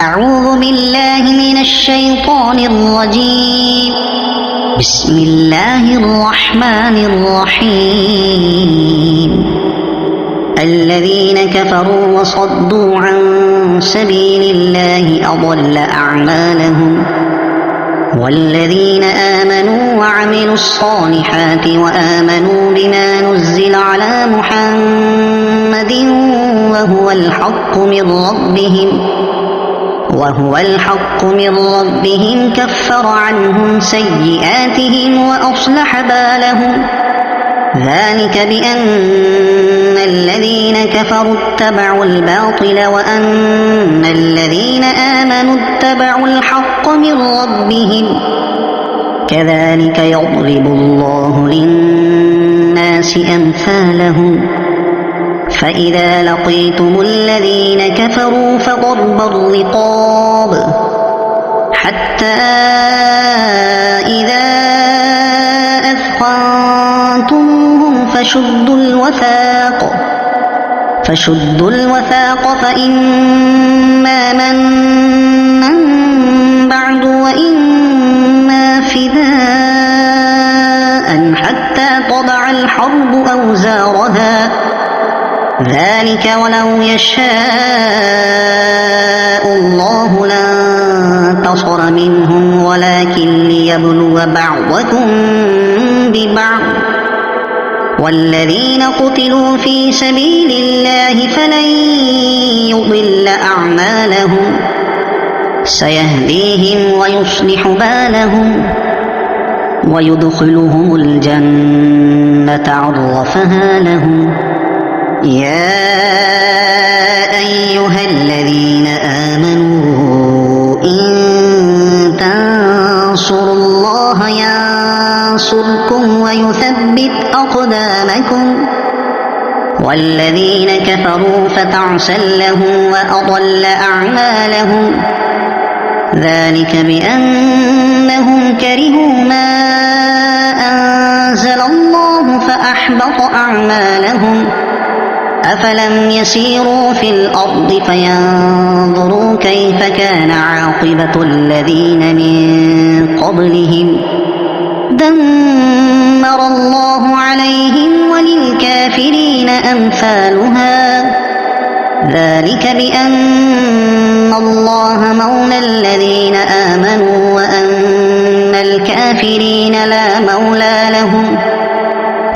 أعوذ بالله من الشيطان الرجيم. بسم الله الرحمن الرحيم. الذين كفروا وصدوا عن سبيل الله أضل أعمالهم، والذين آمنوا وعملوا الصالحات وآمنوا بما نزل على محمد وهو الحق من ربهم كفر عنهم سيئاتهم وأصلح بالهم. ذلك بأن الذين كفروا اتبعوا الباطل وأن الذين آمنوا اتبعوا الحق من ربهم. كذلك يضرب الله للناس أمثالهم. فإذا لقيتم الذين كفروا فضرب الرقاب حتى إذا أثخنتموهم فشدوا الوثاق فإما منا بعد وإما فداء حتى تضع الحرب أوزارها. ذلك ولو يشاء الله لانتصر منهم ولكن ليبلو بعضكم ببعض. والذين قتلوا في سبيل الله فلن يضل أعمالهم، سيهديهم ويصلح بالهم ويدخلهم الجنة عرفها لهم. يا أيها الذين آمنوا إن تنصروا الله ينصركم ويثبت أقدامكم. والذين كفروا فتعسا لهم وأضل أعمالهم. ذلك بأنهم كرهوا ما أنزل الله فأحبط أعمالهم. أفلم يسيروا في الأرض فينظروا كيف كان عاقبة الذين من قبلهم. دمر الله عليهم وللكافرين أمثالها. ذلك بأن الله مولى الذين آمنوا وأن الكافرين لا مولى لهم.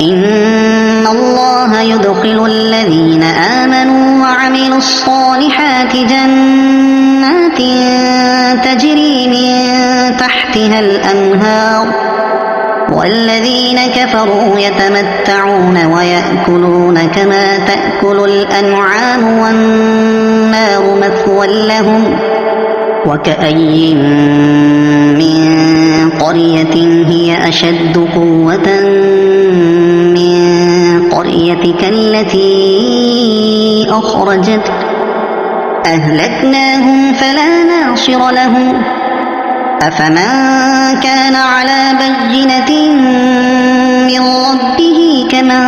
إن الله يدخل الذين آمنوا وعملوا الصالحات جنات تجري من تحتها الأنهار. والذين كفروا يتمتعون ويأكلون كما تأكل الأنعام والنار مثوى لهم. وكأي من قرية هي أشد قوة من قريتك التي أخرجتك أهلكناهم فلا ناصر لهم. أفمن كان على بينة من ربه كمن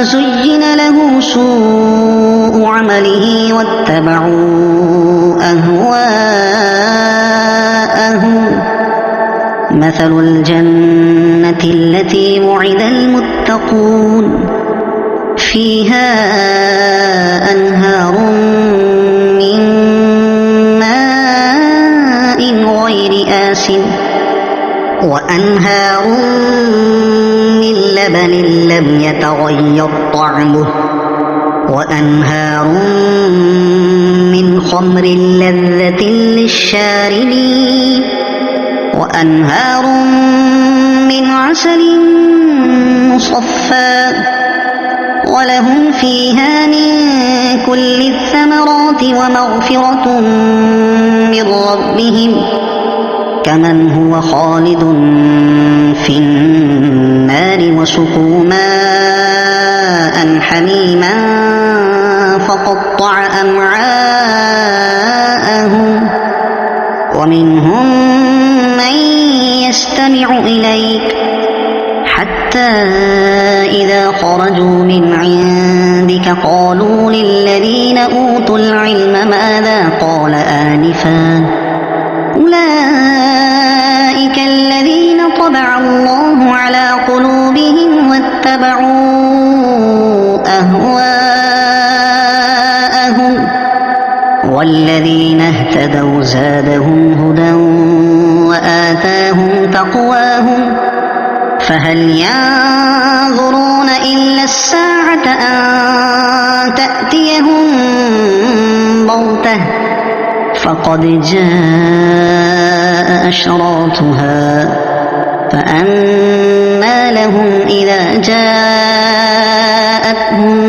زين له سوء عمله واتبعوا أهواءهم. مثل الجنة التي وعد المتقون فيها أنهار من ماء غير آسن وأنهار من لبن لم يتغير طعمه وأنهار من خمر لذة للشاربين وأنهار من عسل مصفى ولهم فيها من كل الثمرات ومغفرة من ربهم كمن هو خالد في النار وسقوا ماء حميما فقطع أمعاءهم. ومنهم من يستمع إليك حتى إذا خرجوا من عندك قالوا للذين أوتوا العلم ماذا قال آنفا أولئك الذين طبع الله على قلوبهم واتبعوا أهواءهم والذين اهتدوا زادهم هدى وآتاهم تقواهم فهل ينظرون إلا الساعة أن تأتيهم بغتة فقد جاء أشراطها فأنى لهم إذا جاءتهم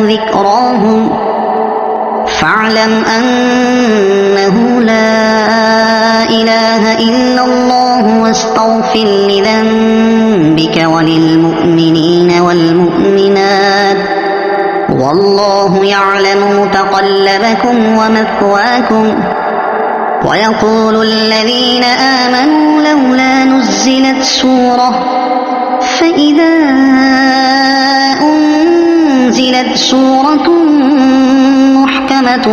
ذكراهم فاعلم أنه لا إله إلا الله واستغفر لذنبك وللمؤمنين والمؤمنات والله يعلم متقلبكم ومثواكم ويقول الذين آمنوا لولا نزلت سورة فإذا أنزلت سورة محكمة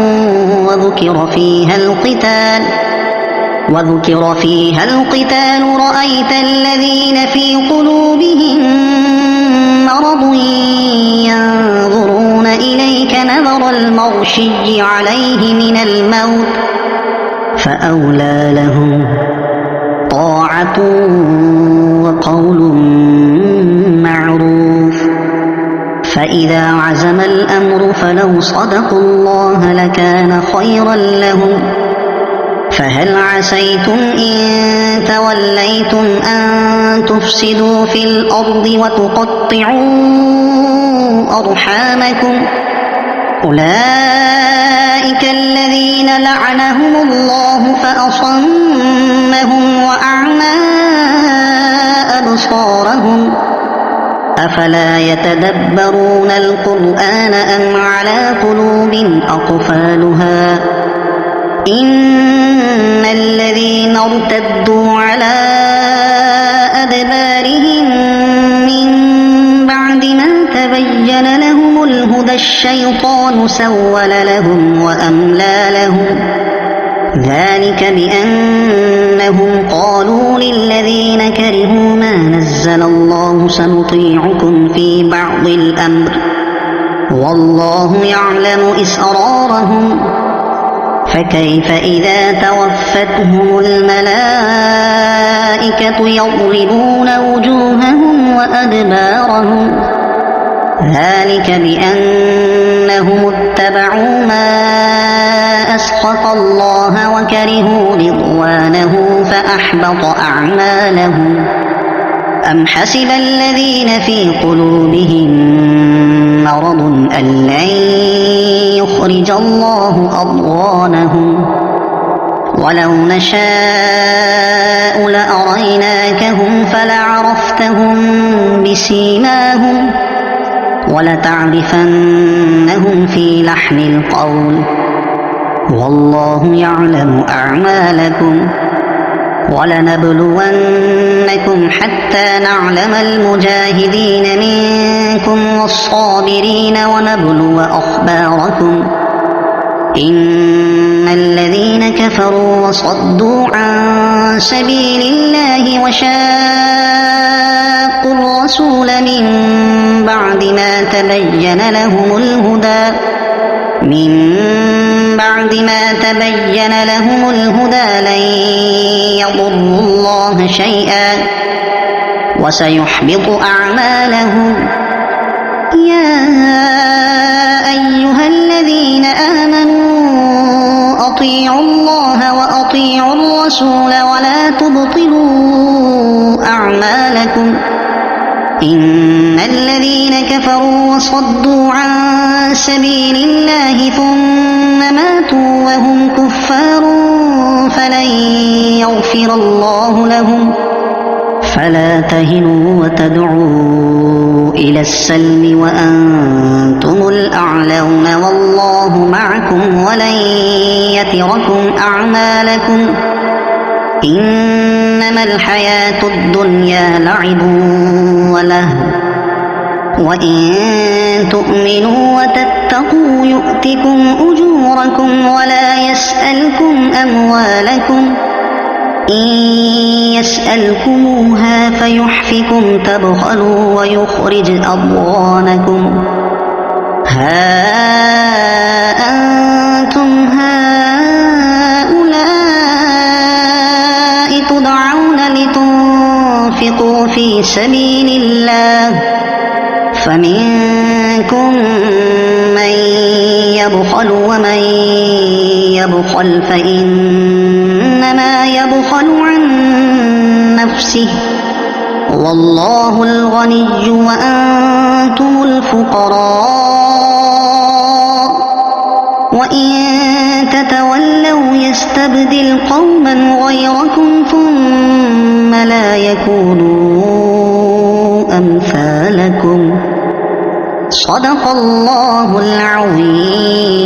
وذكر فيها القتال رأيت الذين في قلوبهم مرض ينظرون إليك نظر المغشي عليه من الموت فأولى لهم طاعة وقول معروف فإذا عزم الأمر فلو صدقوا الله لكان خيرا لهم فهل عسيتم إن توليتم أن تفسدوا في الأرض وتقطعوا أرحامكم أولئك الذين لعنهم الله فأصمهم وأعمى أبصارهم أفلا يتدبرون القرآن أم على قلوب أقفالها إن الذين ارتدوا على أدبارهم من بعد ما تبين لهم الهدى الشيطان سول لهم وأملى لهم ذلك بأنهم قالوا للذين كرهوا ما نزل الله سنطيعكم في بعض الأمر والله يعلم إسرارهم فكيف إذا توفتهم الملائكة يضربون وجوههم وأدبارهم ذلك بأنهم اتبعوا ما أسخط الله وكرهوا رضوانه فأحبط أعمالهم أم حسب الذين في قلوبهم مرض أن لن يخرج الله أضغانهم ولو نشاء لأريناكهم فلعرفتهم بسيماهم ولتعرفنهم في لحن القول والله يعلم أعمالكم ولنبلونكم حتى نعلم المجاهدين منكم والصابرين ونبلو أخباركم إن الذين كفروا وصدوا عن سبيل الله وشاقوا الرسول من بعد ما تبين لهم الهدى لن يضروا الله شيئا وسيحبط أعمالهم يا أيها الذين آمنوا أطيعوا الله وأطيعوا الرسول ولا تبطلوا أعمالكم إن الذين كفروا وصدوا عن سبيل الله ثم ماتوا وهم كفار فلن يغفر الله لهم فلا تهنوا وتدعوا إلى السلم وأنتم الأعلون والله معكم ولن يتركم أعمالكم إن إنما الحياة الدنيا لعب ولهو وإن تؤمنوا وتتقوا يؤتكم أجوركم ولا يسألكم أموالكم إن يسألكموها فيحفكم تبخلوا ويخرج أضغانكم ها أنتم هؤلاء تدعون لتنفقوا في سبيل الله فمنكم من يبخل ومن يبخل فإنما يبخل عن نفسه والله الغني وأنتم الفقراء وإن تتولوا يستبدل قوما غيركم ثم لا يكونوا أمثالكم صدق الله العظيم.